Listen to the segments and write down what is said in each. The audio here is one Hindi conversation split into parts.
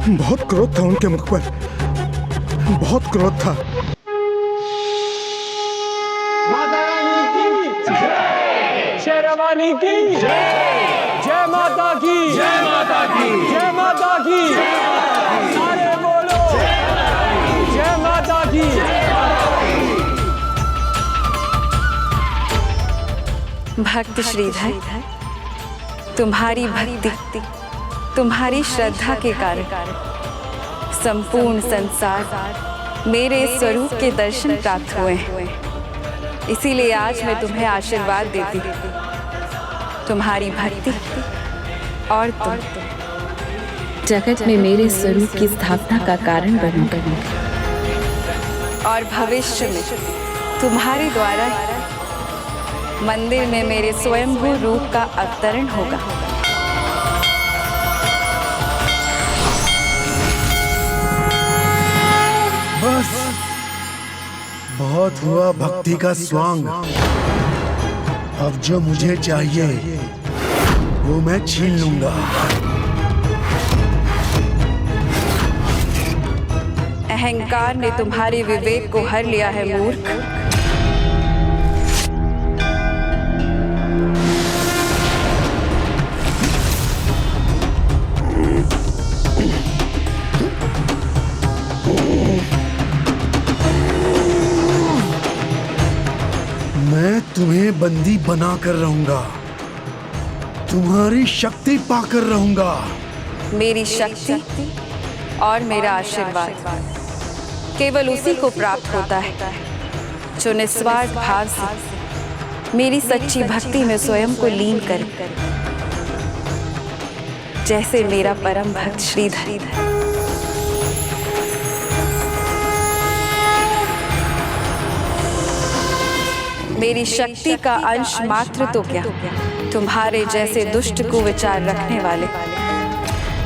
बहुत क्रोध था उनके मुख पर, बहुत क्रोध था। माता रानी की जय, शेरवानी की जय, जय माता की, जय माता की, जय माता की, सारे बोलो जय माता की। भक्त श्रीधर, तुम्हारी भक्ति, तुम्हारी श्रद्धा के कारण संपूर्ण संसार मेरे स्वरूप के दर्शन प्राप्त हुए हैं। इसीलिए आज मैं तुम्हें आशीर्वाद देती हूँ। तुम्हारी भक्ति और तुम जगत में मेरे स्वरूप की स्थापना का कारण बनोगे और भविष्य में तुम्हारे द्वारा मंदिर में मेरे स्वयंभू रूप का अवतरण होगा। बस बहुत हुआ भक्ति का स्वांग। अब जो मुझे चाहिए वो मैं छीन लूंगा। अहंकार ने तुम्हारे विवेक को हर लिया है मूर्ख। मैं तुम्हें बंदी बना कर रहूंगा, तुम्हारी शक्ति पाकर रहूंगा। मेरी शक्ति और मेरा आशीर्वाद केवल उसी को प्राप्त होता है जो निस्वार्थ भाव से मेरी सच्ची भक्ति में स्वयं को लीन करे, जैसे मेरा परम भक्त श्रीधर। मेरी शक्ति का अंश मात्र तो क्या, तुम्हारे जैसे दुष्ट कुविचार रखने वाले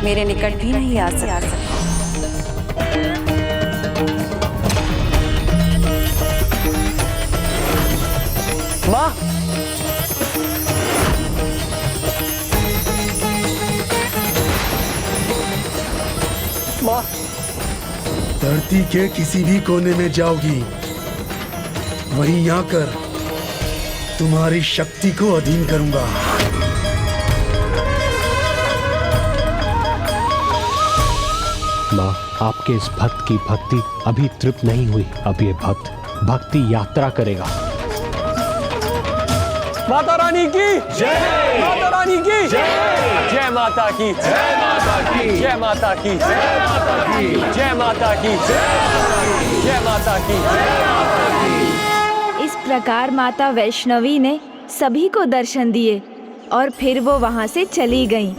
मेरे निकट भी नहीं आ सकते। माँ, माँ, धरती के किसी भी कोने में जाओगी, वहीं आकर तुम्हारी शक्ति को अधीन करूंगा। माँ, आपके इस भक्त की भक्ति अभी तृप्त नहीं हुई। अब ये भक्त भक्ति यात्रा करेगा। माता रानी की जय, माता रानी की जय, जय माता की, जय माता की, जय माता की, जय माता की, जय माता की, जय माता की। इस प्रकार माता वैष्णवी ने सभी को दर्शन दिए और फिर वो वहां से चली गईं।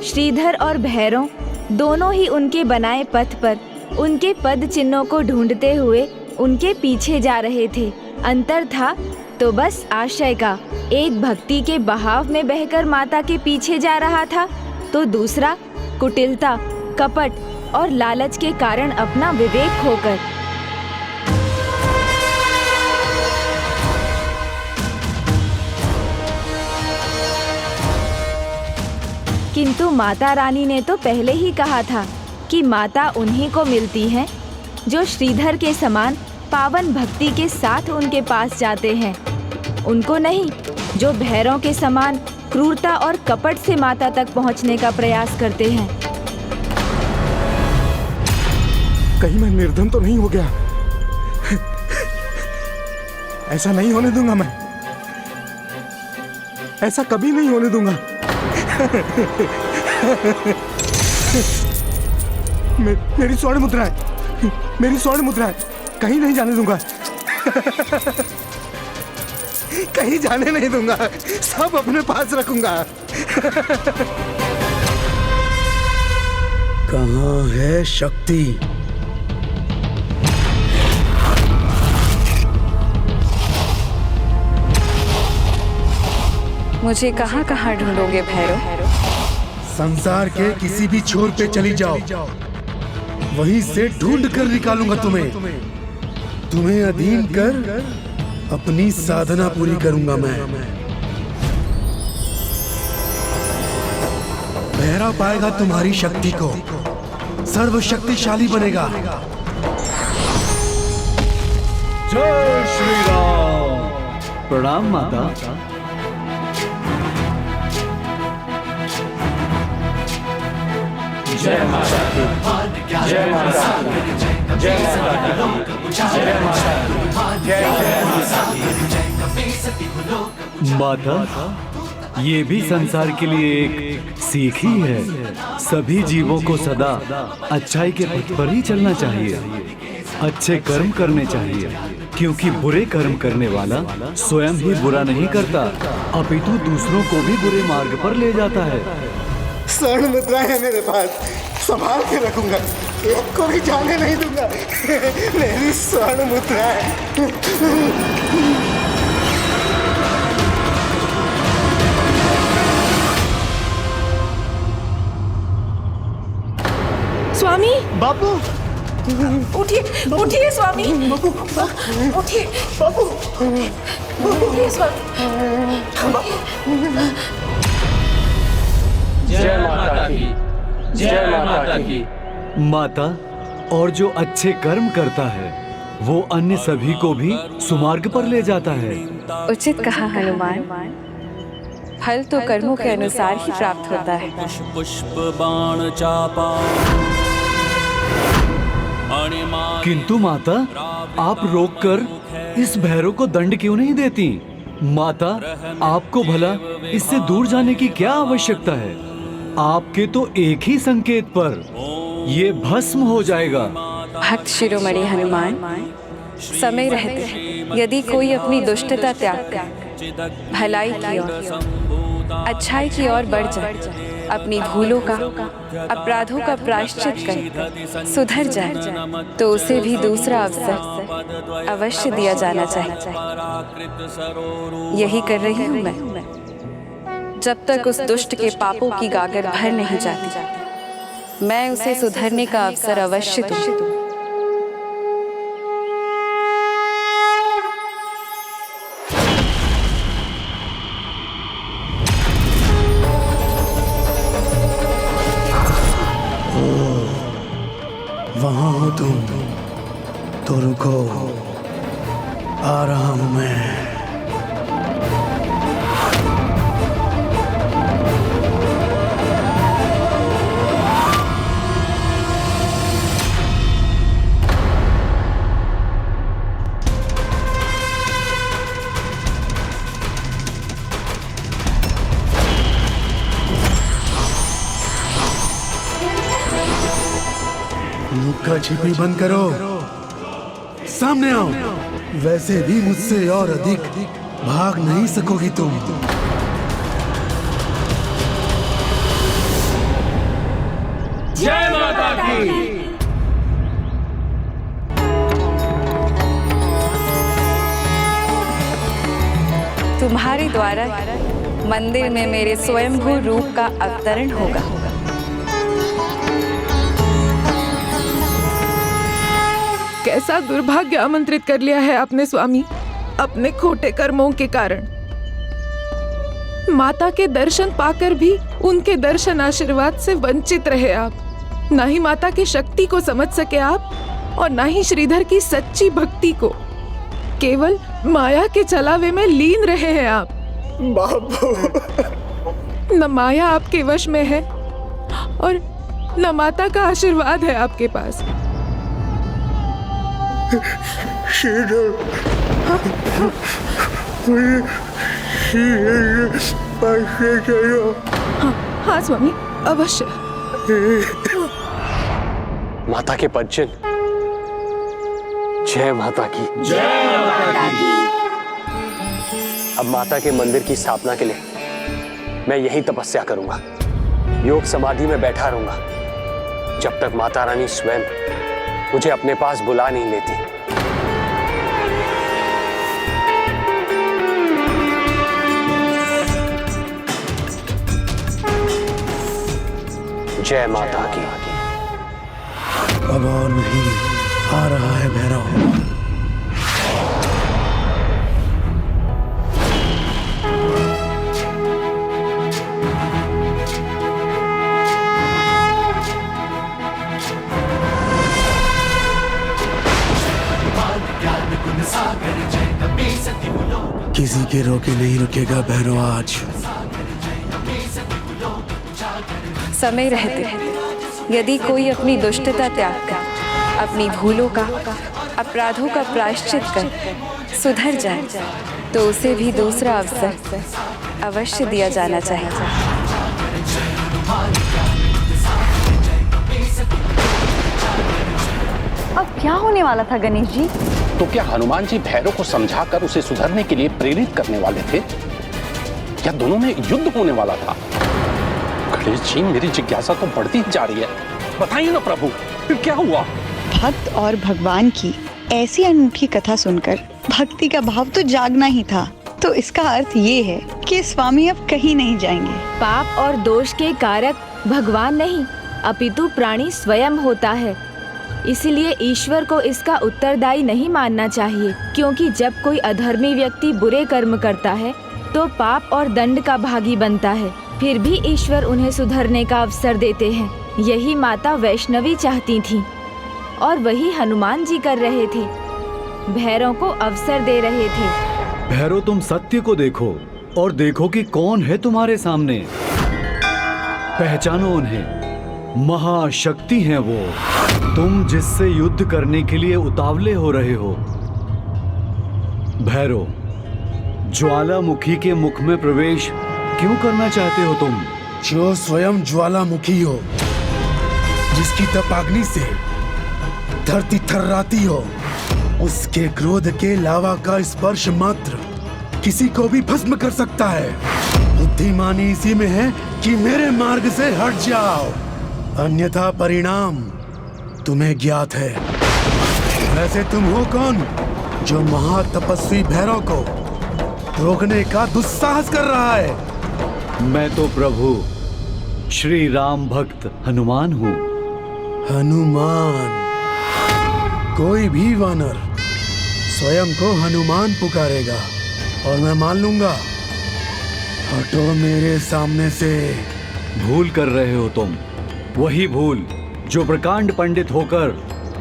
श्रीधर और भैरव दोनों ही उनके बनाए पथ पर उनके पद चिन्हों को ढूंढते हुए उनके पीछे जा रहे थे। अंतर था तो बस आशय का। एक भक्ति के बहाव में बहकर माता के पीछे जा रहा था, तो दूसरा कुटिलता, कपट और लालच के कारण अपना विवेक खोकर। किंतु माता रानी ने तो पहले ही कहा था कि माता उन्हीं को मिलती हैं जो श्रीधर के समान पावन भक्ति के साथ उनके पास जाते हैं, उनको नहीं जो भैरव के समान क्रूरता और कपट से माता तक पहुंचने का प्रयास करते हैं। कहीं मैं निर्धन तो नहीं हो गया? ऐसा नहीं होने दूंगा मैं, ऐसा कभी नहीं होने दूंगा। मेरी स्वर्ण मुद्रा है, मेरी स्वर्ण मुद्रा है, कहीं नहीं जाने दूंगा। कहीं जाने नहीं दूंगा, सब अपने पास रखूंगा। कहाँ है शक्ति? मुझे कहाँ कहाँ ढूंढोगे भैरव? संसार के किसी भी छोर पे चली जाओ, वहीं से ढूंढ कर निकालूंगा तुम्हें। तुम्हें अधीन कर अपनी साधना पूरी करूंगा मैं। भैरव पाएगा तुम्हारी शक्ति को, सर्वशक्तिशाली बनेगा। जय श्री राम। प्रणाम माता। जय माता की, जय माता की, जय माता की, जय माता माता, ये भी संसार के लिए एक सीख ही है। सभी जीवों को सदा अच्छाई के पथ पर ही चलना चाहिए, अच्छे कर्म करने चाहिए, क्योंकि बुरे कर्म करने वाला स्वयं ही बुरा नहीं करता, अपितु दूसरों को भी बुरे मार्ग पर ले जाता है। स्वर्ण मुद्रा है मेरे पास, संभाल के रखूंगा, एक को भी जाने नहीं दूंगा। मेरी स्वर्ण मुद्रा है। स्वामी, बाबू उठिए, उठिए स्वामी, उठिए, बाबू, उठिए स्वामी। जय माता की, जय माता की। माता, और जो अच्छे कर्म करता है वो अन्य सभी को भी सुमार्ग पर ले जाता है। उचित कहा हनुमान। फल तो कर्मों के अनुसार ही प्राप्त होता है। पुष्प बाण चापा। किंतु माता, आप रोककर इस भैरव को दंड क्यों नहीं देती? माता, आपको भला इससे दूर जाने की क्या आवश्यकता है? आपके तो एक ही संकेत पर ये भस्म हो जाएगा। भक्त शिरोमणि हनुमान, समय रहते यदि कोई अपनी दुष्टता त्याग कर भलाई की ओर, अच्छाई की ओर बढ़ जाए, अपनी भूलों का, अपराधों का प्रायश्चित कर सुधर जाए, तो उसे भी दूसरा अवसर अवश्य दिया जाना चाहिए। यही कर रही हूँ मैं। जब तक उस दुष्ट के पापों की गागर भर नहीं जाती, मैं उसे सुधरने का अवसर अवश्य दूँ। वहां हो तुम तो रुको, आ रहा हूं मैं। लुक्का छिपी बंद करो, सामने आओ। वैसे भी मुझसे और अधिक भाग नहीं सकोगी तुम। जय माता की। तुम्हारे द्वारा मंदिर में मेरे स्वयंभू रूप का अवतरण होगा। कैसा दुर्भाग्य आमंत्रित कर लिया है आपने स्वामी, अपने खोटे कर्मों के कारण। माता के दर्शन पाकर भी उनके दर्शन आशीर्वाद से वंचित रहे आप। ना ही माता की शक्ति को समझ सके आप, और ना ही श्रीधर की सच्ची भक्ति को। केवल माया के चलावे में लीन रहे हैं आप। बाबू, न माया आपके वश में है और न माता का आशीर्वाद है आपके पास। हाँ स्वामी, अवश्य। माता के पंचन, जय माता की, जय माता की। अब माता के मंदिर की स्थापना के लिए मैं यही तपस्या करूंगा, योग समाधि में बैठा रहूंगा जब तक माता रानी स्वयं मुझे अपने पास बुला नहीं लेती। जय माता की। अब और नहीं, आ रहा है भैरव। किसी के रोके नहीं रुकेगा भैरव आज। समय रहते यदि कोई अपनी दुष्टता त्याग कर, अपनी भूलों का, अपराधों का प्रायश्चित कर सुधर जाए तो उसे भी दूसरा अवसर अवश्य दिया जाना चाहिए। अब क्या होने वाला था गणेश जी? तो क्या हनुमान जी भैरव को समझाकर उसे सुधरने के लिए प्रेरित करने वाले थे, या दोनों में युद्ध होने वाला था? गणेश जी, मेरी जिज्ञासा तो बढ़ती जा रही है, बताइए ना प्रभु, फिर क्या हुआ? भक्त और भगवान की ऐसी अनूठी कथा सुनकर भक्ति का भाव तो जागना ही था। तो इसका अर्थ ये है कि स्वामी अब कहीं नहीं जाएंगे। पाप और दोष के कारक भगवान नहीं अपितु प्राणी स्वयं होता है। इसलिए ईश्वर को इसका उत्तरदायी नहीं मानना चाहिए, क्योंकि जब कोई अधर्मी व्यक्ति बुरे कर्म करता है तो पाप और दंड का भागी बनता है, फिर भी ईश्वर उन्हें सुधरने का अवसर देते हैं। यही माता वैष्णवी चाहती थी और वही हनुमान जी कर रहे थे, भैरव को अवसर दे रहे थे। भैरव, तुम सत्य को देखो और देखो कि कौन है तुम्हारे सामने। पहचानो उन्हें, महाशक्ति हैं वो। तुम जिससे युद्ध करने के लिए उतावले हो रहे हो। भैरव, ज्वालामुखी के मुख में प्रवेश क्यों करना चाहते हो तुम? जो स्वयं ज्वालामुखी हो, जिसकी तपाग्नि से धरती थर्राती हो, उसके क्रोध के लावा का स्पर्श मात्र किसी को भी भस्म कर सकता है। बुद्धिमानी इसी में है कि मेरे मार्ग से हट जाओ, अन्यथा परिणाम तुम्हें ज्ञात है। वैसे तुम हो कौन जो महातपस्वी भैरव को रोकने का दुस्साहस कर रहा है? मैं तो प्रभु श्री राम भक्त हनुमान हूँ। हनुमान? कोई भी वानर स्वयं को हनुमान पुकारेगा और मैं मान लूंगा। हटो मेरे सामने से। भूल कर रहे हो तुम, वही भूल जो प्रकांड पंडित होकर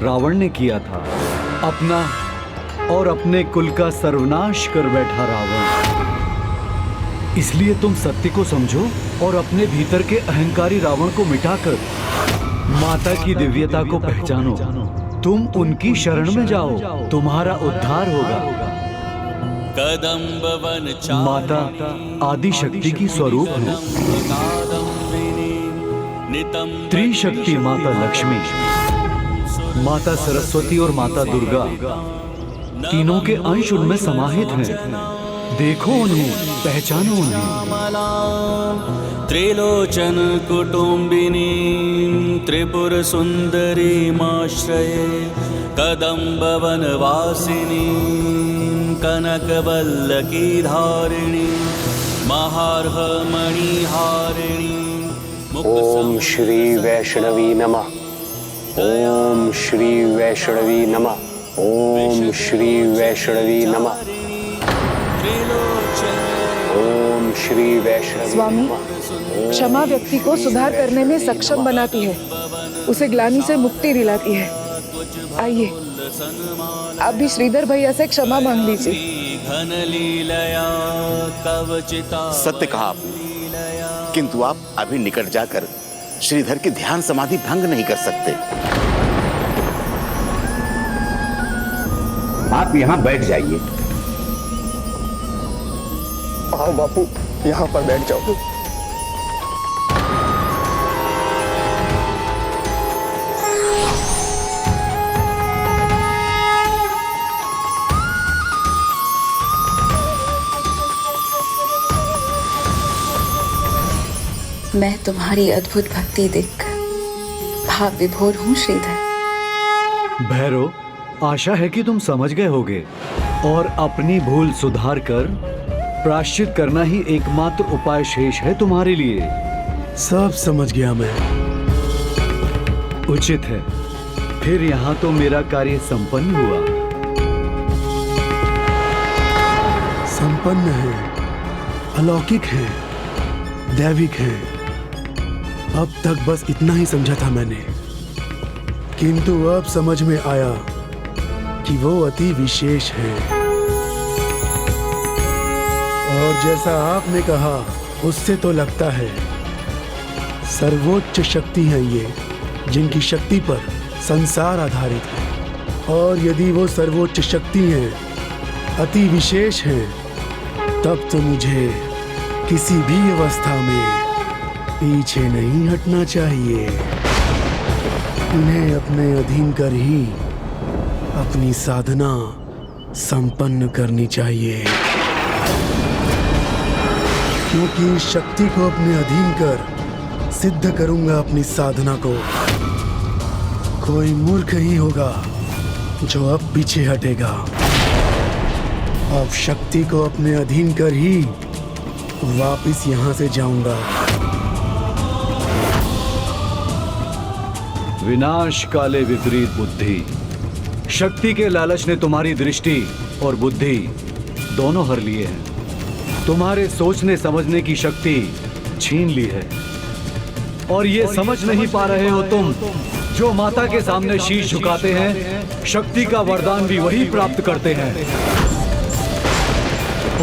रावण ने किया था। अपना और अपने कुल का सर्वनाश कर बैठा रावण। इसलिए तुम सत्य को समझो और अपने भीतर के अहंकारी रावण को मिटाकर माता की दिव्यता को पहचानो। तुम उनकी शरण में जाओ, तुम्हारा उद्धार होगा। माता आदि शक्ति की स्वरूप है। त्रिशक्ति माता लक्ष्मी, माता सरस्वती और माता दुर्गा, तीनों के अंश उनमें समाहित हैं। देखो उन्हें, पहचानो उन्हें। त्रिलोचन कुटुंबिनी त्रिपुर सुंदरी माश्रये कदम्ब वनवासिनी कनक वल्लकी धारिणी महार्ह मणिहारिणी। ओम श्री वैष्णवी नमः। ओम श्री वैष्णवी नमः। ओम श्री वैष्णवी नमः। ओम श्री वैष्णवी। स्वामी, क्षमा व्यक्ति को सुधार करने में सक्षम बनाती है, उसे ग्लानि से मुक्ति दिलाती है। आइए, आप भी श्रीधर भैया से क्षमा मांग लीजिए। सत्य कहा आपने, किंतु आप अभी निकट जाकर श्रीधर की ध्यान समाधि भंग नहीं कर सकते। आप यहाँ बैठ जाइए। आओ बापू, यहाँ पर बैठ जाओ। मैं तुम्हारी अद्भुत भक्ति देखकर भाव विभोर हूँ श्रीधर। भैरव, आशा है कि तुम समझ गए होगे और अपनी भूल सुधार कर प्रायश्चित करना ही एकमात्र उपाय शेष है तुम्हारे लिए। सब समझ गया मैं। उचित है, फिर यहाँ तो मेरा कार्य संपन्न हुआ। संपन्न है, अलौकिक है, दैविक है। अब तक बस इतना ही समझा था मैंने, किंतु अब समझ में आया कि वो अति विशेष है। और जैसा आपने कहा उससे तो लगता है सर्वोच्च शक्ति है ये, जिनकी शक्ति पर संसार आधारित है। और यदि वो सर्वोच्च शक्ति है, अति विशेष है, तब तो मुझे किसी भी अवस्था में पीछे नहीं हटना चाहिए। इन्हें अपने अधीन कर ही अपनी साधना संपन्न करनी चाहिए, क्योंकि इस शक्ति को अपने अधीन कर सिद्ध करूंगा अपनी साधना को। कोई मूर्ख ही होगा जो अब पीछे हटेगा। अब शक्ति को अपने अधीन कर ही वापस यहां से जाऊंगा। विनाश काले विपरीत बुद्धि। शक्ति के लालच ने तुम्हारी दृष्टि और बुद्धि दोनों हर लिए हैं। तुम्हारे सोचने समझने की शक्ति छीन ली है और ये समझ नहीं पा रहे हो तुम, जो माता के सामने शीश झुकाते हैं शक्ति का वरदान भी वही प्राप्त करते हैं,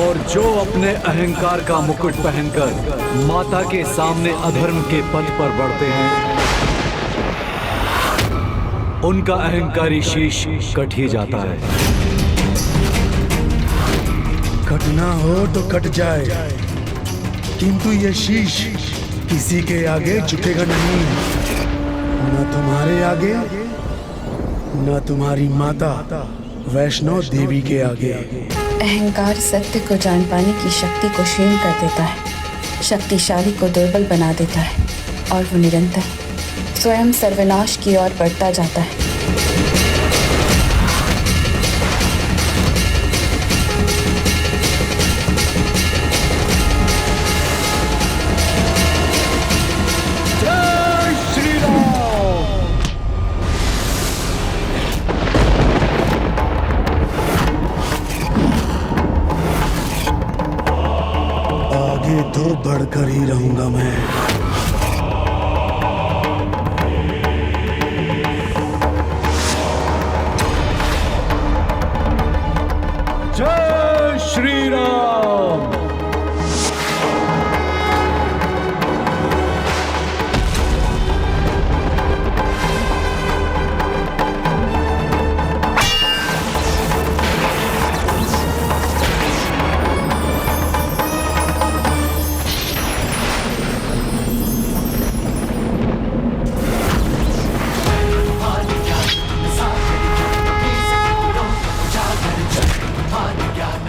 और जो अपने अहंकार का मुकुट पहनकर माता के सामने अधर्म के पथ पर बढ़ते हैं, उनका अहंकारी शीश कट ही जाता है। कटना हो तो कट जाए, किंतु ये शीश किसी के आगे झुकेगा नहीं, न तुम्हारे आगे, न तुम्हारी माता वैष्णो देवी के आगे। अहंकार सत्य को जान पाने की शक्ति को क्षीण कर देता है, शक्तिशाली को दुर्बल बना देता है, और वो निरंतर स्वयं सर्वनाश की ओर बढ़ता जाता है। आगे तो बढ़कर ही रहूंगा मैं। जय श्री राम।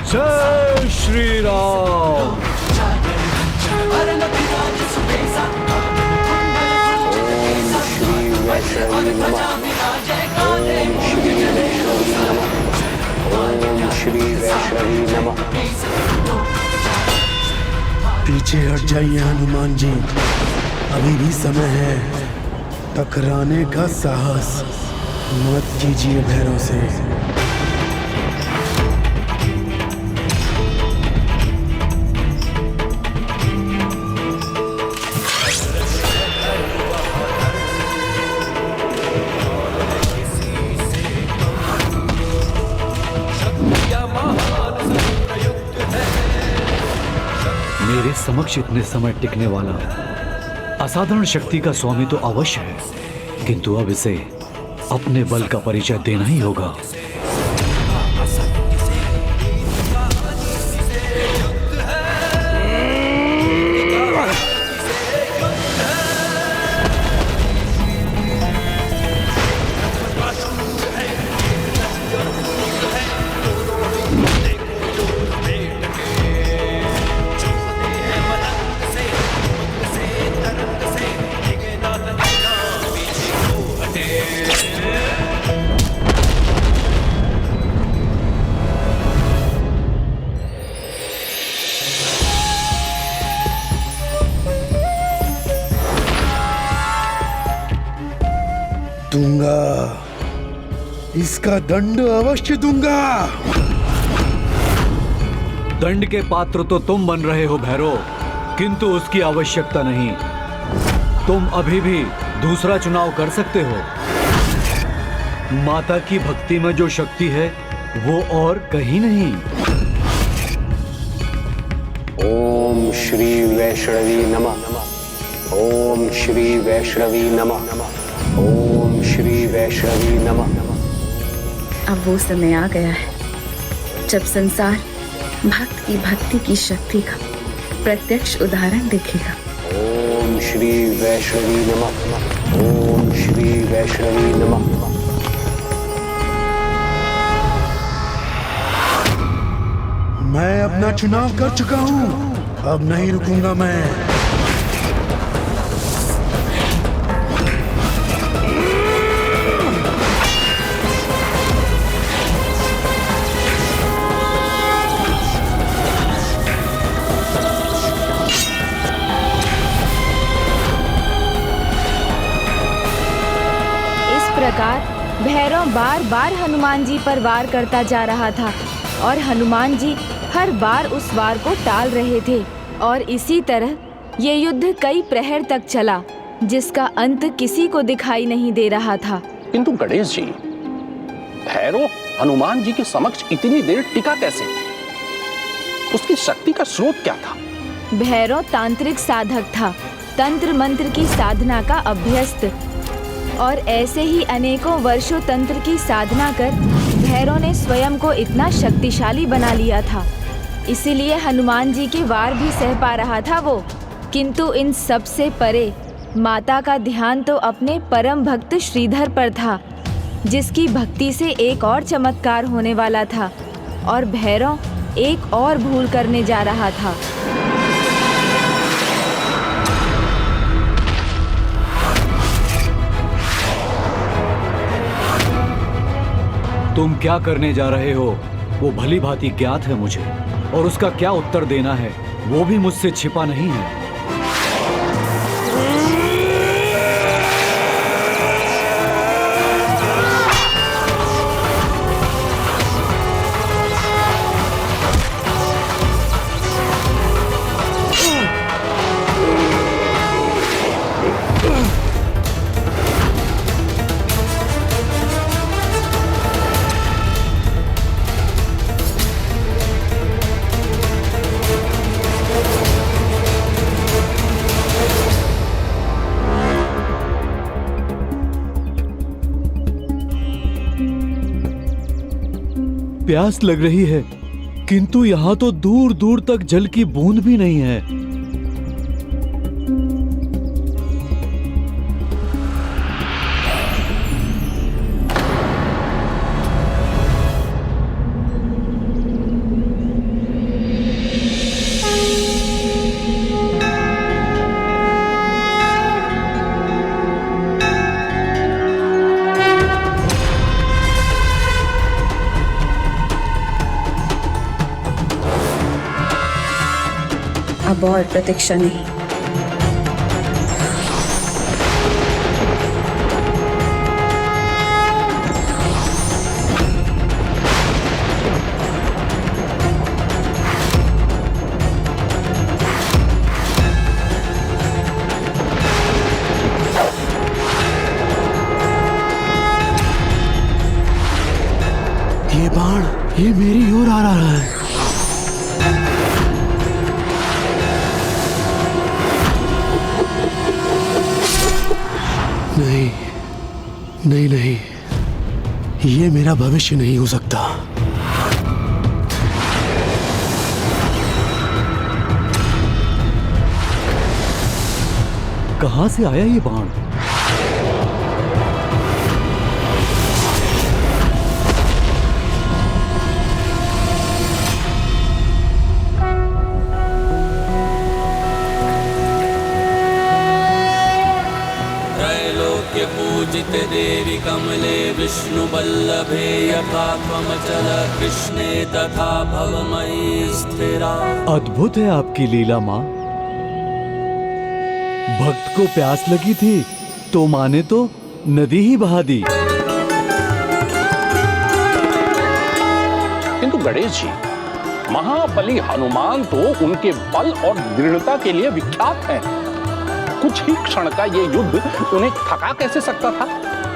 जय श्री राम। पीछे हट जाइए हनुमान जी, अभी भी समय है। टकराने का साहस मत कीजिए भैरव से। मेरे समक्ष इतने समय टिकने वाला असाधारण शक्ति का स्वामी तो अवश्य है, किंतु अब इसे अपने बल का परिचय देना ही होगा। दूंगा, इसका दंड अवश्य दूंगा। दंड के पात्र तो तुम बन रहे हो भैरव, किंतु उसकी आवश्यकता नहीं। तुम अभी भी दूसरा चुनाव कर सकते हो। माता की भक्ति में जो शक्ति है वो और कहीं नहीं। ओम श्री वैष्णवी नमः। ओम श्री वैष्णवी नमः। ओम श्री वैष्णवी नमः। अब वो समय आ गया है जब संसार भक्त की भक्ति की शक्ति का प्रत्यक्ष उदाहरण देखेगा। ओम श्री वैष्णवी नमः। ओम श्री वैष्णवी नमः। मैं अपना चुनाव कर चुका हूं, अब नहीं रुकूंगा मैं। भैरव बार बार हनुमान जी पर वार करता जा रहा था और हनुमान जी हर बार उस वार को टाल रहे थे और इसी तरह ये युद्ध कई प्रहर तक चला जिसका अंत किसी को दिखाई नहीं दे रहा था। किंतु गणेश जी, भैरव हनुमान जी के समक्ष इतनी देर टिका कैसे? उसकी शक्ति का स्रोत क्या था? भैरव तांत्रिक साधक था, तंत्र मंत्र की साधना का अभ्यस्त, और ऐसे ही अनेकों वर्षों तंत्र की साधना कर भैरव ने स्वयं को इतना शक्तिशाली बना लिया था। इसीलिए हनुमान जी के वार भी सह पा रहा था वो। किंतु इन सब से परे माता का ध्यान तो अपने परम भक्त श्रीधर पर था, जिसकी भक्ति से एक और चमत्कार होने वाला था और भैरव एक और भूल करने जा रहा था। तुम क्या करने जा रहे हो वो भली भांति ज्ञात है मुझे, और उसका क्या उत्तर देना है वो भी मुझसे छिपा नहीं है। प्यास लग रही है, किंतु यहाँ तो दूर दूर तक जल की बूंद भी नहीं है। अब और प्रतीक्षा नहीं। ये बाण ये मेरी ओर आ रहा है। नहीं नहीं नहीं, ये मेरा भविष्य नहीं हो सकता। कहां से आया ये बाण? पूजित देवी कमले विष्णु बल्लभे यथा त्वमचल कृष्णे तथा भवमयी स्थिरा। अद्भुत है आपकी लीला माँ। भक्त को प्यास लगी थी तो माँ ने तो नदी ही बहा दी। किंतु गणेश जी, महाबली हनुमान तो उनके बल और दृढ़ता के लिए विख्यात हैं। कुछ ही क्षण का ये युद्ध उन्हें थका कैसे सकता था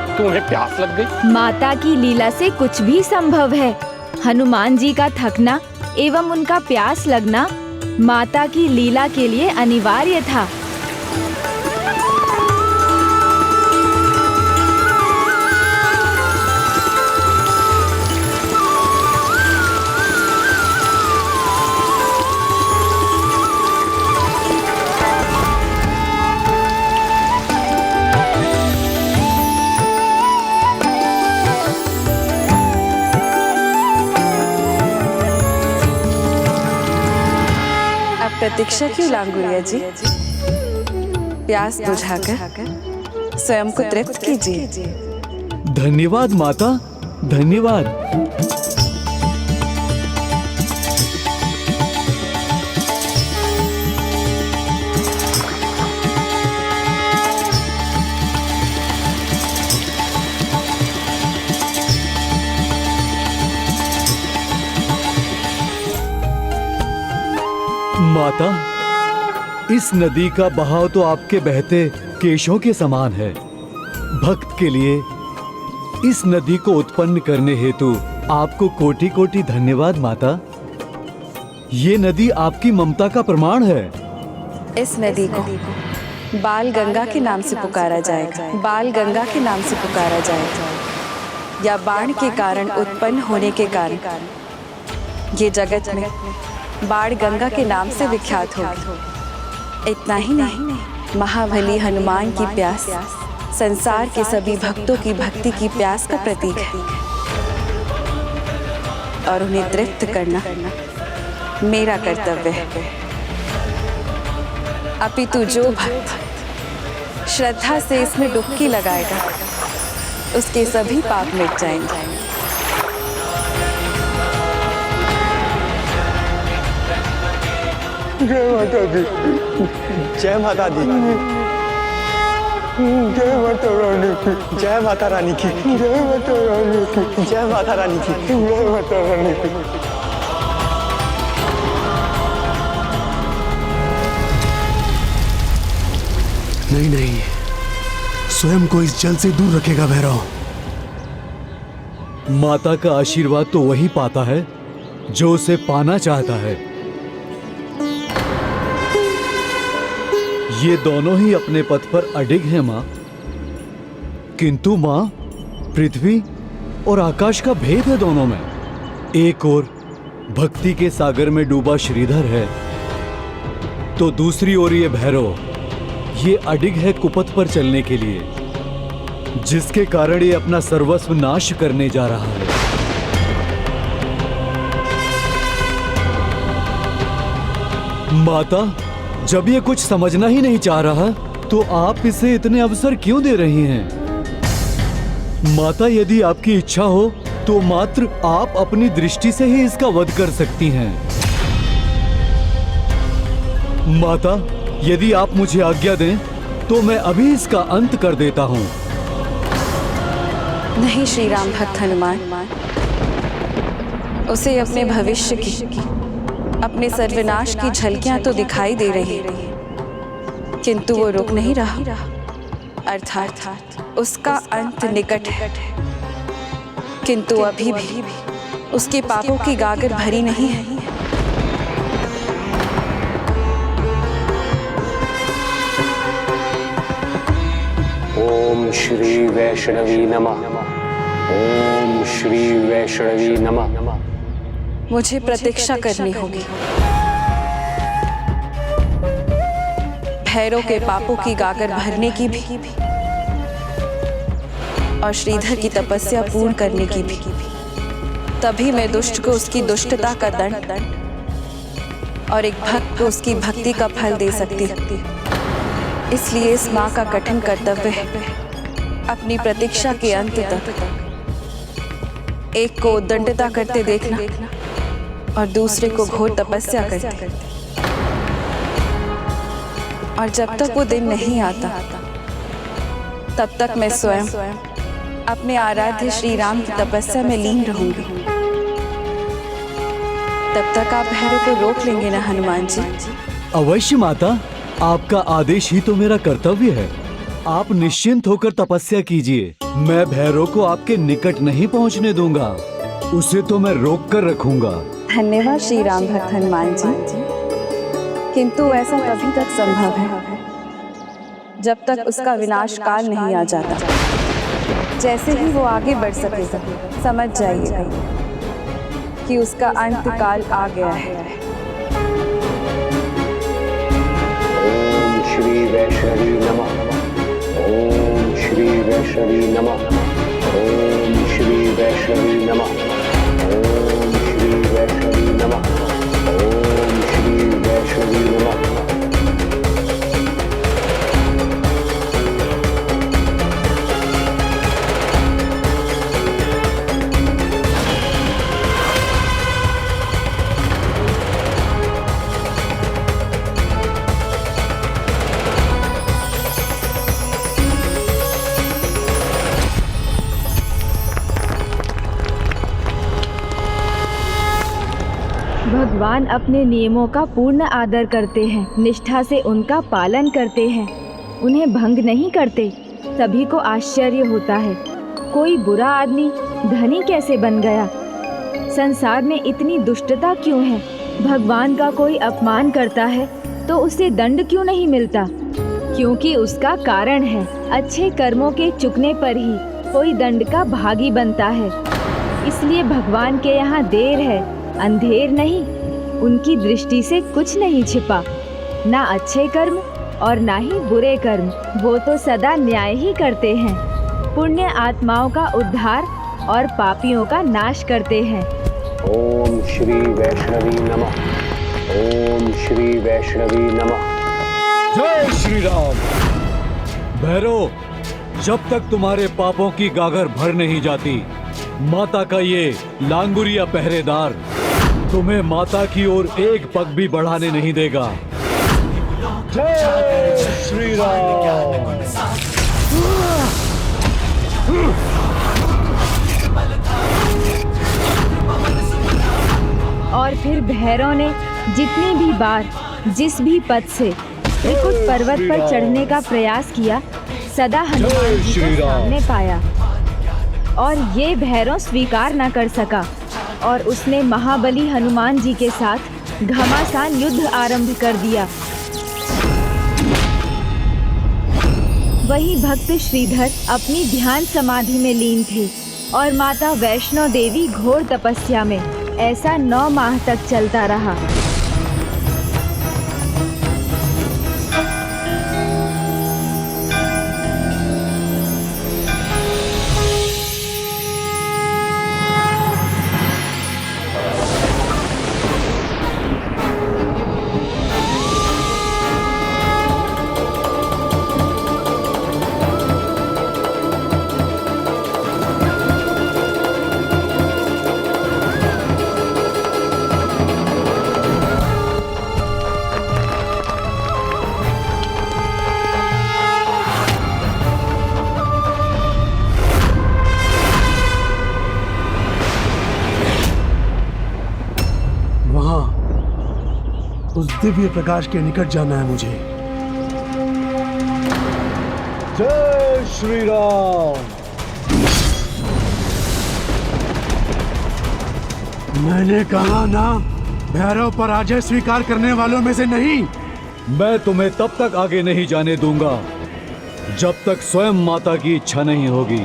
कि उन्हें प्यास लग गई? माता की लीला से कुछ भी संभव है। हनुमान जी का थकना एवं उनका प्यास लगना माता की लीला के लिए अनिवार्य था। प्रतीक्षा क्यों लांगुरिया जी? प्यास बुझाकर स्वयं को तृप्त कीजिए। धन्यवाद माता, धन्यवाद। माता, इस नदी का बहाव तो आपके बहते केशों के समान है। भक्त के लिए इस नदी को उत्पन्न करने हेतु आपको कोटि कोटि धन्यवाद माता। ये नदी आपकी ममता का प्रमाण है। इस नदी को बाल गंगा के नाम से पुकारा जाएगा। बाल गंगा के नाम से पुकारा जाएगा, या बाण के कारण उत्पन्न होने के कारण ये जगत में बाण गंगा के नाम से विख्यात होगी। इतना ही नहीं, महाबली हनुमान की प्यास संसार के सभी भक्तों की भक्ति की प्यास का प्रतीक है, और उन्हें तृप्त करना मेरा कर्तव्य है। अपितु जो भक्त श्रद्धा से इसमें डुबकी लगाएगा उसके सभी पाप मिट जाएंगे। जय माता दी, जय माता दी, जय माता रानी की, जय माता रानी की, जय माता रानी की, जय माता रानी की, जय माता रानी की। नहीं नहीं, स्वयं को इस जल से दूर रखेगा भैरव। माता का आशीर्वाद तो वही पाता है जो उसे पाना चाहता है। ये दोनों ही अपने पथ पर अडिग हैं माँ, किंतु माँ पृथ्वी और आकाश का भेद है दोनों में। एक ओर भक्ति के सागर में डूबा श्रीधर है, तो दूसरी ओर ये भैरव, ये अडिग है कुपथ पर चलने के लिए, जिसके कारण ये अपना सर्वस्व नाश करने जा रहा है। माता, जब ये कुछ समझना ही नहीं चाह रहा तो आप इसे इतने अवसर क्यों दे रही हैं? माता, यदि आपकी इच्छा हो तो मात्र आप अपनी दृष्टि से ही इसका वध कर सकती हैं। माता, यदि आप मुझे आज्ञा दें तो मैं अभी इसका अंत कर देता हूं। नहीं श्री राम भक्त हनुमान, उसे अपने भविष्य की, अपने सर्वनाश की झलकियां तो दिखाई दे रही, किंतु वो रुक नहीं रहा। अर्थात उसका अंत निकट है, किंतु अभी भी उसके पापों की गागर भरी नहीं है। ओम श्री वैष्णवी नमः। ओम श्री वैष्णवी नमः। मुझे प्रतीक्षा करनी होगी। भैरव के पापों की गागर भरने की भी, और श्रीधर की तपस्या पूर्ण करने की भी। तभी मैं दुष्ट को उसकी दुष्टता का दंड और एक भक्त को उसकी भक्ति का फल दे सकती हूँ। इसलिए इस माँ का कठिन कर्तव्य है अपनी प्रतीक्षा के अंत तक एक को उद्दंडता करते देखना और दूसरे को घोर तपस्या करते। और जब तक वो दिन नहीं आता तब तक मैं स्वयं अपने आराध्य श्री राम की तपस्या में लीन रहूंगी। तब तक आप भैरव को रोक लेंगे ना हनुमान जी? अवश्य माता, आपका आदेश ही तो मेरा कर्तव्य है। आप निश्चिंत होकर तपस्या कीजिए। मैं भैरव को आपके निकट नहीं पहुंचने दूंगा, उसे तो मैं रोक कर रखूंगा। धन्यवाद श्री राम भक्त हनुमान जी, किंतु ऐसा तभी तक संभव है जब तक उसका विनाश काल नहीं आ जाता। जैसे ही वो आगे बढ़ सकेगा, समझ जाइए कि उसका अंत काल आ गया है। ओम श्री वैष्णवी नमः। ओम श्री वैष्णवी नमः। ओम श्री वैष्णवी नमः। ओम श्री वैष्णवी नमः। ओम श्री वैष्णवी नमः। भगवान अपने नियमों का पूर्ण आदर करते हैं, निष्ठा से उनका पालन करते हैं, उन्हें भंग नहीं करते। सभी को आश्चर्य होता है, कोई बुरा आदमी धनी कैसे बन गया? संसार में इतनी दुष्टता क्यों है? भगवान का कोई अपमान करता है तो उसे दंड क्यों नहीं मिलता? क्योंकि उसका कारण है, अच्छे कर्मों के चुकने पर ही कोई दंड का भागी बनता है। इसलिए भगवान के यहाँ देर है, अंधेर नहीं। उनकी दृष्टि से कुछ नहीं छिपा, ना अच्छे कर्म और ना ही बुरे कर्म। वो तो सदा न्याय ही करते हैं, पुण्य आत्माओं का उद्धार और पापियों का नाश करते हैं। ओम श्री वैष्णवी नमः। ओम श्री वैष्णवी नमः। जय श्री राम। भैरव, जब तक तुम्हारे पापों की गागर भर नहीं जाती, माता का ये लांगुरिया पहरेदार तुम्हें माता की ओर एक पग भी बढ़ाने नहीं देगा। जय श्री राम। और फिर भैरव ने जितनी भी बार जिस भी पद से त्रिकुट पर्वत पर चढ़ने का प्रयास किया, सदा हनुमान जी को सामने पाया और ये भैरव स्वीकार न कर सका और उसने महाबली हनुमान जी के साथ घमासान युद्ध आरंभ कर दिया। वही भक्त श्रीधर अपनी ध्यान समाधि में लीन थे और माता वैष्णो देवी घोर तपस्या में। ऐसा 9 माह तक चलता रहा। उस दिव्य प्रकाश के निकट जाना है मुझे। जय श्री राम। मैंने कहा ना, भैरव पराजय स्वीकार करने वालों में से नहीं। मैं तुम्हें तब तक आगे नहीं जाने दूंगा जब तक स्वयं माता की इच्छा नहीं होगी।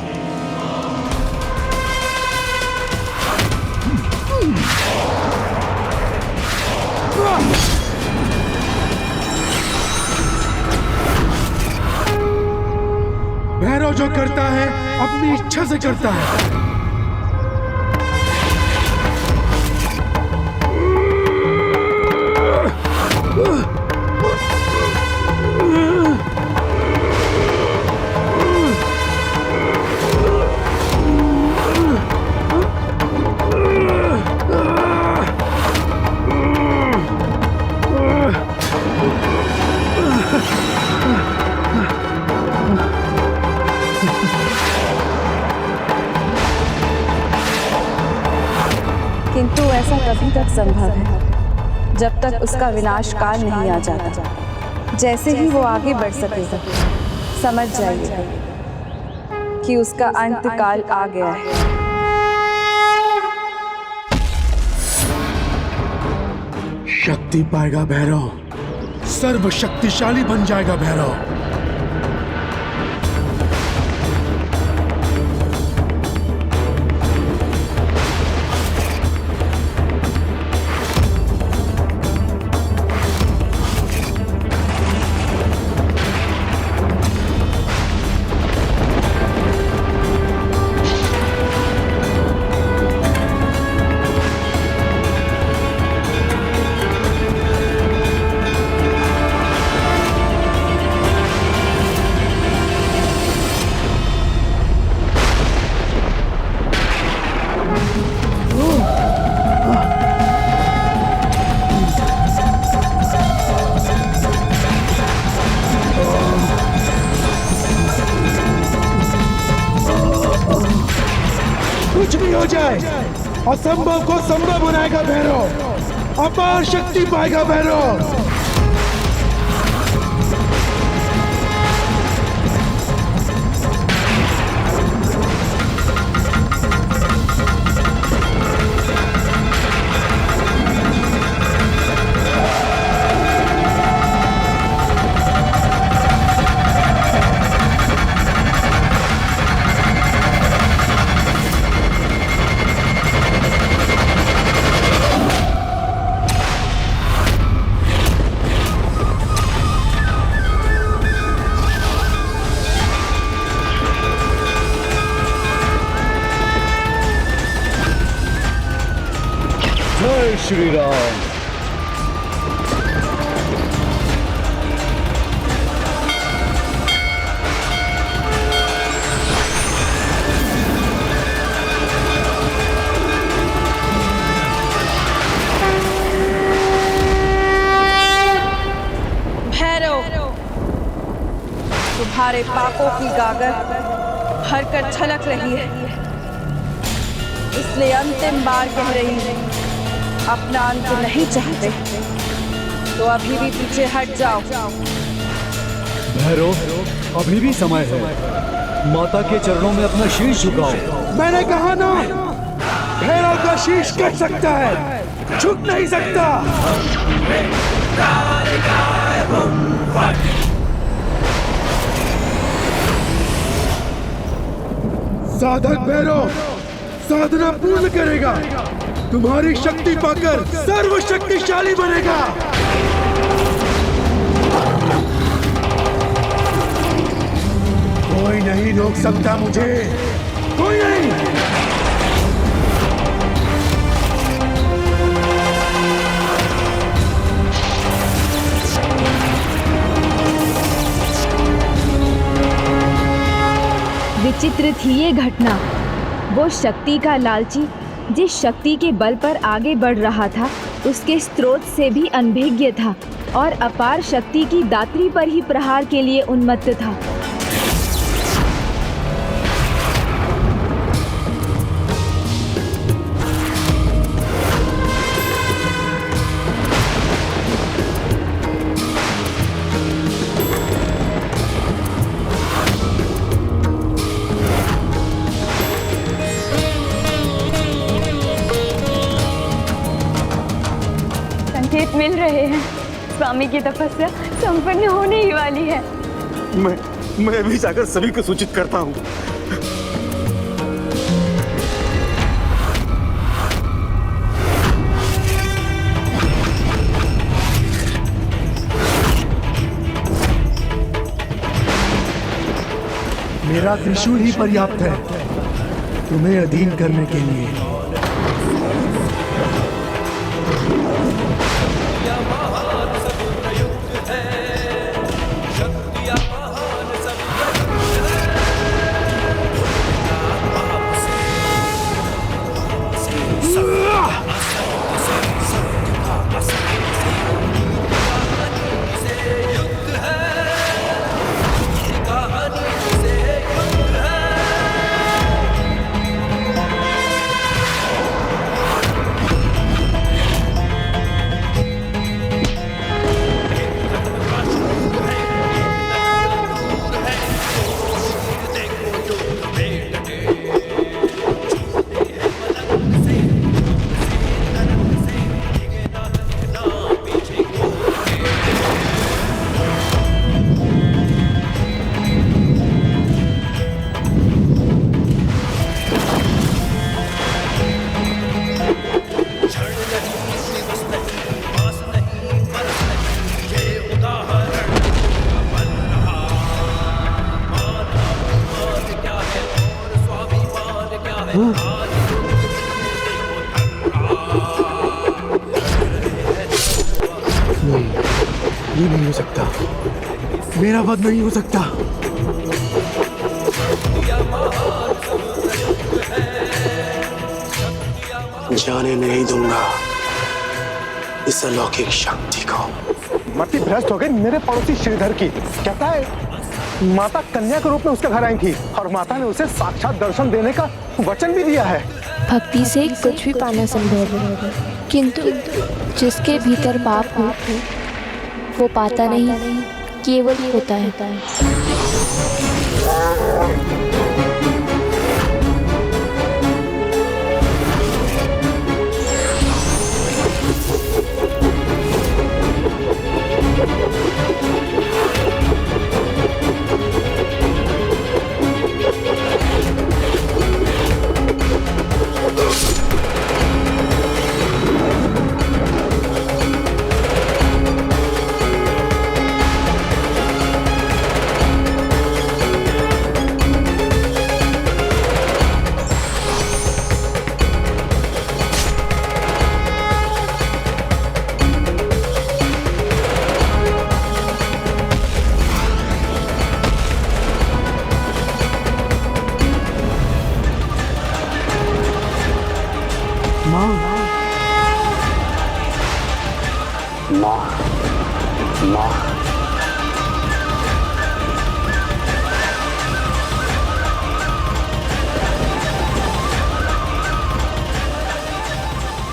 भैरव जो करता है अपनी इच्छा से करता है। तक संभव है, जब तक उसका विनाश काल नहीं आ जाता। जैसे ही वो आगे बढ़ सकेगा, समझ जाइए कि उसका अंत काल आ गया है। शक्ति पाएगा भैरव, सर्वशक्तिशाली बन जाएगा भैरव। कुछ भी हो जाए, असंभव को संभव बनाएगा भैरव, अपार शक्ति पाएगा भैरव। जय श्री राम। भैरव, तुम्हारे पापों की गागर भरकर छलक रही है, इसलिए अंतिम बार कह रही है, अपना अंत नहीं चाहते तो अभी भी पीछे हट जाओ। भैरव, अभी भी समय है, माता के चरणों में अपना शीश झुकाओ। मैंने कहा ना, भैरव का शीश कट सकता है, झुक नहीं सकता। साधक भैरव साधना पूर्ण करेगा, तुम्हारी शक्ति पाकर सर्वशक्तिशाली बनेगा। कोई नहीं रोक सकता मुझे, कोई नहीं। विचित्र थी ये घटना। वो शक्ति का लालची जिस शक्ति के बल पर आगे बढ़ रहा था, उसके स्रोत से भी अनभिज्ञ था और अपार शक्ति की दात्री पर ही प्रहार के लिए उन्मत्त था। संकेत मिल रहे हैं, स्वामी की तपस्या संपन्न होने ही वाली है। मैं अभी जाकर सभी को सूचित करता हूँ। मेरा त्रिशूल ही पर्याप्त है तुम्हें अधीन करने के लिए। नहीं, ये नहीं हो सकता, मेरा वध नहीं हो सकता। जाने नहीं दूंगा इस अलौकिक शक्ति को। मति भ्रष्ट हो गई मेरे पड़ोसी श्रीधर की। कहता है माता कन्या के रूप में उसके घर आई थी और माता ने उसे साक्षात दर्शन देने का वचन भी दिया है। भक्ति से कुछ भी पाना संभव है, किंतु जिसके भीतर पाप हो वो पाता नहीं, केवल होता है।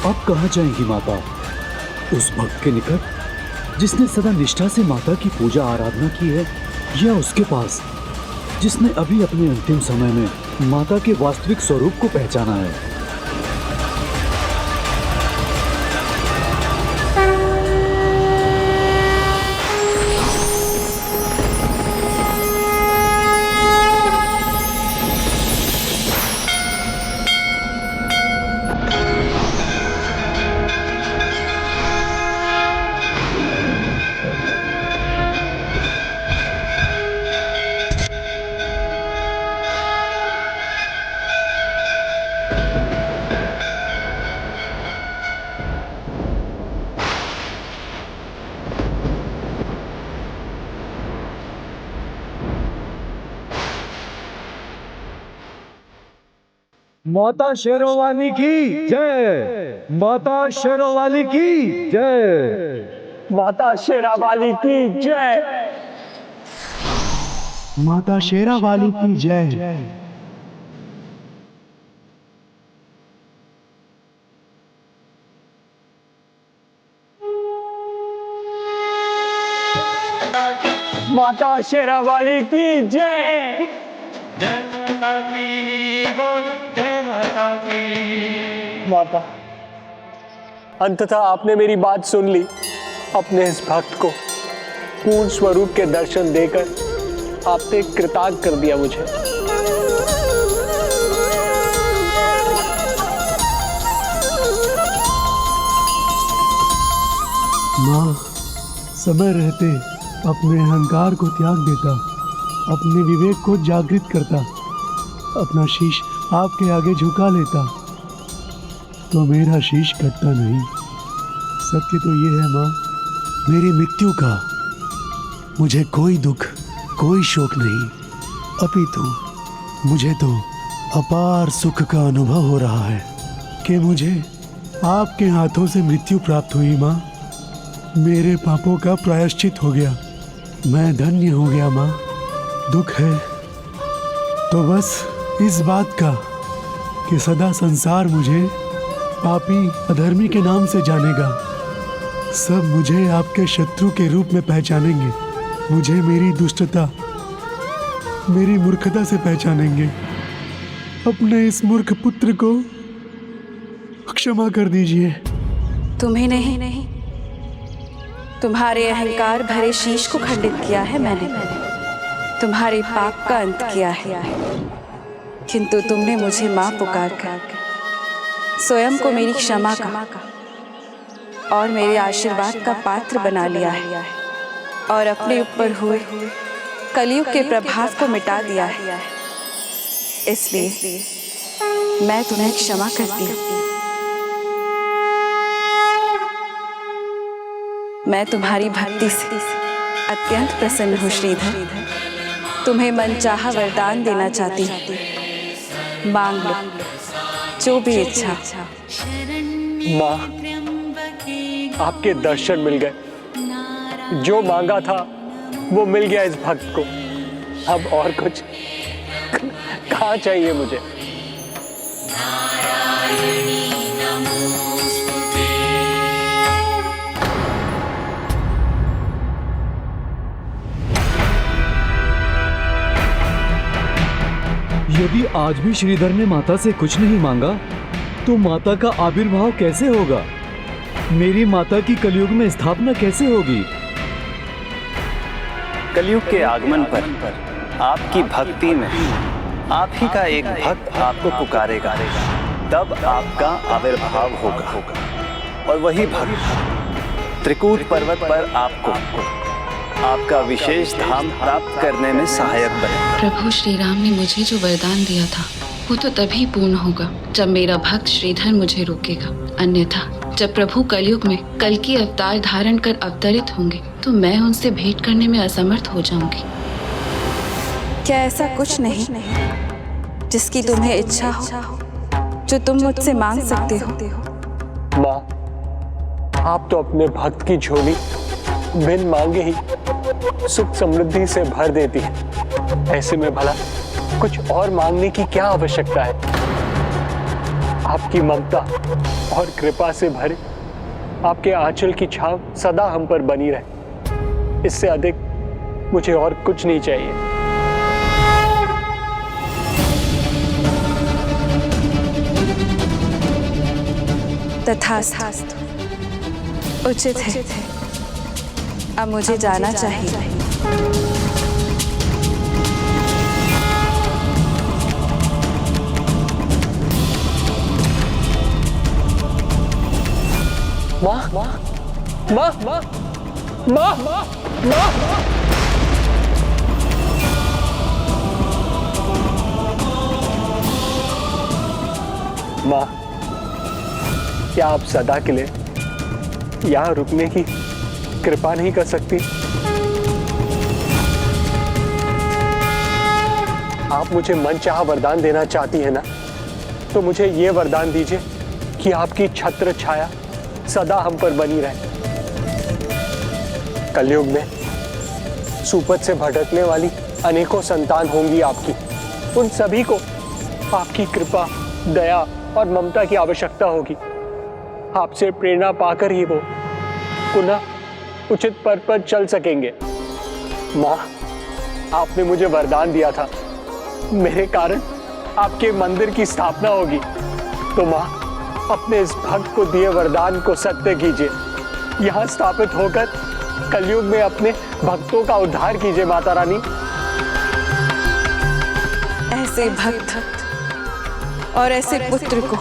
अब कहाँ जाएंगी माता? उस भक्त के निकट जिसने सदा निष्ठा से माता की पूजा आराधना की है, या उसके पास जिसने अभी अपने अंतिम समय में माता के वास्तविक स्वरूप को पहचाना है? माता शेरोवाली की जय, माता शेरोवाली की जय, माता शेरावाली की जय, माता शेरावाली की जय। माता शेरावाली की जय। माता, अंततः आपने मेरी बात सुन ली। अपने इस भक्त को पूर्ण स्वरूप के दर्शन देकर आपने कृतार्थ कर दिया मुझे। माँ, समय रहते अपने अहंकार को त्याग देता, अपने विवेक को जागृत करता, अपना शीश आपके आगे झुका लेता तो मेरा शीश कटता नहीं। सत्य तो ये है माँ, मेरी मृत्यु का मुझे कोई दुख, कोई शोक नहीं, अपितु मुझे तो अपार सुख का अनुभव हो रहा है कि मुझे आपके हाथों से मृत्यु प्राप्त हुई। माँ, मेरे पापों का प्रायश्चित हो गया, मैं धन्य हो गया। माँ, दुख है तो बस इस बात का कि सदा संसार मुझे पापी अधर्मी के नाम से जानेगा। सब मुझे आपके शत्रु के रूप में पहचानेंगे, मुझे मेरी दुष्टता, मेरी मूर्खता से पहचानेंगे। अपने इस मूर्ख पुत्र को क्षमा कर दीजिए। तुम्हें नहीं, तुम्हारे अहंकार भरे शीश को खंडित किया है मैंने, तुम्हारे पाप का अंत किया है, किंतु तुमने मुझे माँ पुकार कर स्वयं को मेरी क्षमा का और मेरे आशीर्वाद का पात्र बना लिया है और अपने ऊपर हुए कलयुग के प्रभाव को मिटा दिया है। इसलिए मैं तुम्हें क्षमा करती हूँ। मैं तुम्हारी भक्ति से अत्यंत प्रसन्न हूँ श्रीधर। तुम्हें मनचाहा वरदान देना चाहती हूँ। मांग लो जो भी इच्छा। माँ, आपके दर्शन मिल गए। जो मांगा था वो मिल गया इस भक्त को। अब और कुछ कहाँ चाहिए मुझे। यदि आज भी श्रीधर ने माता से कुछ नहीं मांगा तो माता का आविर्भाव कैसे होगा? मेरी माता की कलयुग में स्थापना कैसे होगी? कलयुग के आगमन पर आपकी भक्ति में आप ही का एक भक्त आपको पुकारेगा, तब आपका आविर्भाव होगा और वही भक्त त्रिकूट पर्वत पर आपको आपका विशेष धाम प्राप्त करने में सहायक बने। प्रभु श्री राम ने मुझे जो वरदान दिया था वो तो तभी पूर्ण होगा जब मेरा भक्त श्रीधर मुझे रोकेगा। अन्यथा जब प्रभु कलयुग में कल की अवतार धारण कर अवतरित होंगे तो मैं उनसे भेंट करने में असमर्थ हो जाऊंगी। क्या ऐसा कुछ नहीं जिसकी तुम्हें इच्छा हो जो तुम मुझसे मांग सकते हो? माँ, आप तो अपने भक्त की झोली बिन मांगे ही सुख समृद्धि से भर देती है। ऐसे में भला कुछ और मांगने की क्या आवश्यकता है? आपकी ममता और कृपा से भरे आपके आंचल की छाव सदा हम पर बनी रहे। इससे अधिक मुझे और कुछ नहीं चाहिए। तथास्तु, उचित है। अब मुझे जाना चाहिए। माँ, माँ, माँ, माँ, माँ, माँ, माँ, माँ, क्या आप सदा के लिए यहाँ रुकने की कृपा नहीं कर सकती? आप मुझे मनचाहा वरदान देना चाहती है ना, तो मुझे ये वरदान दीजिए कि आपकी छत्र छाया सदा हम पर बनी रहे। कलयुग में सुपथ से भटकने वाली अनेकों संतान होंगी आपकी। उन सभी को आपकी कृपा, दया और ममता की आवश्यकता होगी। आपसे प्रेरणा पाकर ही वो पुनः उचित पद पर चल सकेंगे। माँ, आपने मुझे वरदान दिया था मेरे कारण आपके मंदिर की स्थापना होगी। तो माँ, अपने इस भक्त को दिए वरदान को सत्य कीजिए। यहाँ स्थापित होकर कलयुग में अपने भक्तों का उद्धार कीजिए माता रानी। ऐसे भक्त और ऐसे पुत्र को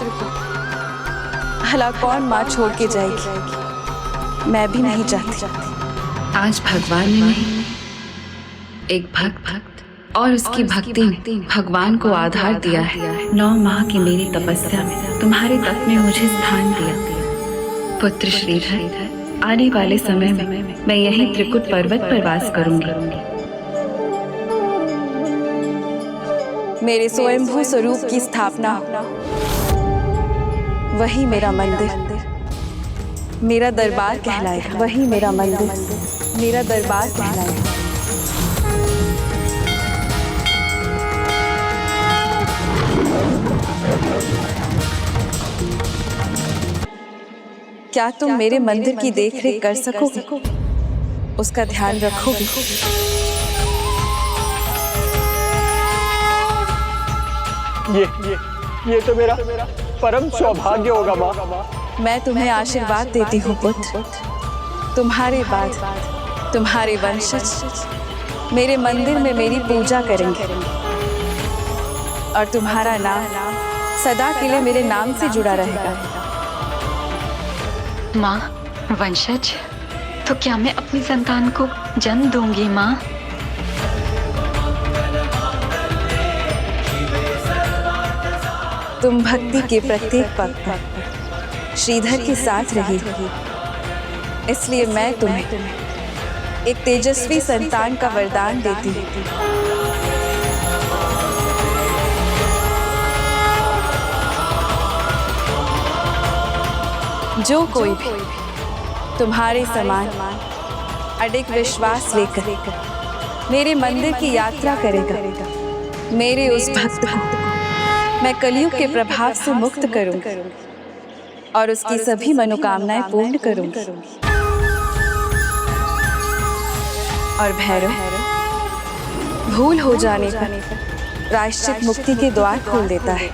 भला कौन माँ छोड़ के जाएगी? मैं भी नहीं चाहती। आज भगवान ने नहीं, एक भक्त और उसकी भक्ति में भगवान को आधार दिया है। 9 माह की मेरी तपस्या में तुम्हारे तप में मुझे स्थान दिया। पुत्र श्रीधर, आने वाले समय में मैं यही त्रिकुट पर्वत पर वास करूंगी। मेरे स्वयंभू स्वरूप की स्थापना, वही मेरा मंदिर, मेरा दरबार कहलाएगा। वही मेरा मंदिर, मेरा दरबार कहलाएगा। क्या तुम मेरे मंदिर की देखरेख कर सकोगे? उसका ध्यान रखोगे? ये तो मेरा परम सौभाग्य होगा माँ। मैं तुम्हें आशीर्वाद देती हूँ पुत्र। तुम्हारे बाद तुम्हारे वंशज मेरे मंदिर में मेरी पूजा करेंगे और तुम्हारा नाम सदा के लिए मेरे नाम से जुड़ा रहेगा। माँ, वंशज, तो क्या मैं अपनी संतान को जन्म दूंगी माँ? तुम भक्ति के प्रत्येक पग पर श्रीधर के साथ रही हो, इसलिए मैं तुम्हें एक तेजस्वी संतान का वरदान देती हूँ। जो कोई भी तुम्हारे समान अडिग विश्वास लेकर मेरे मंदिर की यात्रा करेगा, मेरे उस भक्त को मैं कलयुग के प्रभाव से मुक्त करूंगी और उसकी सभी मनोकामनाएं पूर्ण करूंगी। और भैरव, भूल हो जाने पर प्रायश्चित मुक्ति के द्वार खोल देता है,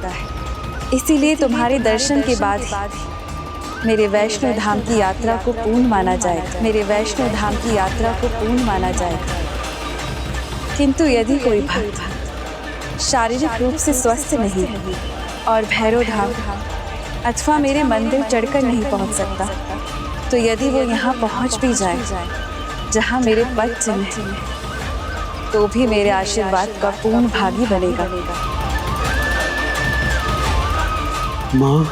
इसीलिए तुम्हारे दर्शन के बाद मेरे वैष्णो धाम की यात्रा को पूर्ण माना जाएगा, मेरे वैष्णो धाम की यात्रा को पूर्ण माना जाएगा। किंतु यदि कोई भक्त शारीरिक रूप से स्वस्थ नहीं है और भैरव धाम अथवा मेरे मंदिर चढ़कर नहीं पहुंच सकता, तो यदि वो यहाँ पहुंच भी जाए जहाँ मेरे पद चिन्ह है, तो भी मेरे आशीर्वाद का पूर्ण भागी बनेगा। माँ,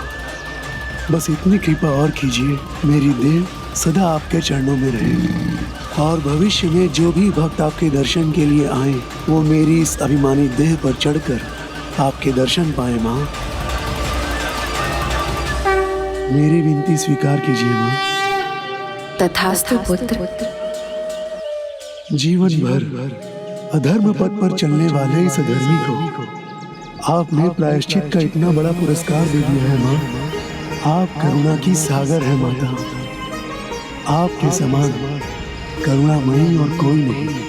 बस इतनी कृपा और कीजिए, मेरी देह सदा आपके चरणों में रहे और भविष्य में जो भी भक्त आपके दर्शन के लिए आए वो मेरी इस अभिमानी देह पर चढ़कर आपके दर्शन पाए। माँ, मेरी विनती स्वीकार कीजिए माँ। तथास्तु पुत्र। जीवन भर अधर्म पथ पर चलने वाले इस अधर्मी को आपने प्रायश्चित का इतना बड़ा पुरस्कार दे दिया है माँ। आप करुणा की सागर है माता, आपके समान करुणामयी और कोई नहीं।